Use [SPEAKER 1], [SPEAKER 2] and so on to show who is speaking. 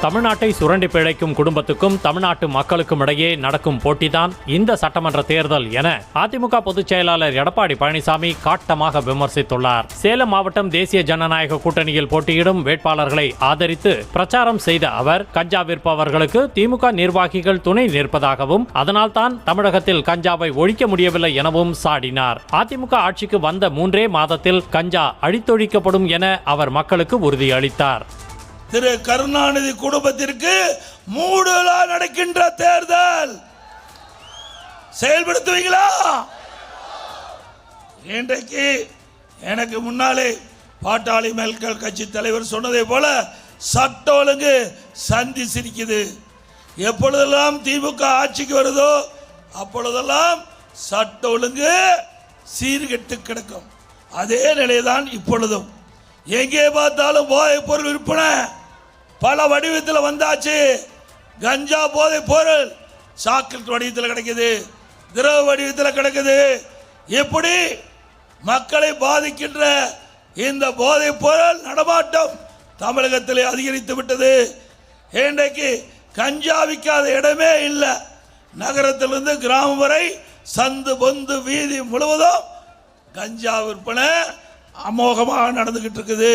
[SPEAKER 1] தமிழ்நாட்டை சுரண்டி பிழைக்கும் குடும்பத்துக்கும் தமிழ்நாட்டு மக்களுக்கும் இடையே நடக்கும் போட்டிதான் இந்த சட்டமன்ற தேர்தல் என அதிமுக பொதுச் செயலாளர் எடப்பாடி பழனிசாமி காட்டமாக விமர்சித்துள்ளார். சேலம் மாவட்டம் தேசிய ஜனநாயக கூட்டணியில் போட்டியிடும் வேட்பாளர்களை ஆதரித்து பிரச்சாரம் செய்த அவர், கஞ்சா விற்பவர்களுக்கு திமுக நிர்வாகிகள் துணை நிற்பதாகவும் அதனால்தான் தமிழகத்தில் கஞ்சாவை ஒழிக்க முடியவில்லை எனவும் சாடினார். அதிமுக ஆட்சிக்கு வந்த 3 மாதத்தில் கஞ்சா அழித்தொழிக்கப்படும் என அவர் மக்களுக்கு உறுதியளித்தார்.
[SPEAKER 2] திரு கருணாநிதி குடும்பத்திற்கு 3 நாள் நடக்கின்ற தேர்தல் செயல்படுத்துவீங்களா? இன்றைக்கு எனக்கு முன்னாலே பாட்டாளி மக்கள் கட்சி தலைவர் சொன்னதை போல சட்ட ஒழுங்கு சந்தி சிரிக்குது. எப்பொழுதெல்லாம் திமுக ஆட்சிக்கு வருதோ அப்பொழுதெல்லாம் சட்ட ஒழுங்கு சீர்கெட்டு கிடக்கும். அதே நிலைதான் இப்பொழுதும். எங்கே பார்த்தாலும் போதைப் பொருள் விற்பனை பல வடிவத்தில் வந்தாச்சு. கஞ்சா போதைப் பொருள் சாக்லேட் வடிவத்தில் கிடைக்குது, திரவ வடிவத்தில் கிடைக்குது. இப்படி மக்களை பாதிக்கின்ற இந்த போதைப் பொருள் நடமாட்டம் தமிழகத்தில் அதிகரித்து விட்டது. இன்றைக்கு கஞ்சா விற்காத இடமே இல்லை. நகரத்திலிருந்து கிராமம் வரை சந்து பொந்து வீதி முழுவதும் கஞ்சா விற்பனை அமோகமாக நடந்துகிட்டு இருக்குது.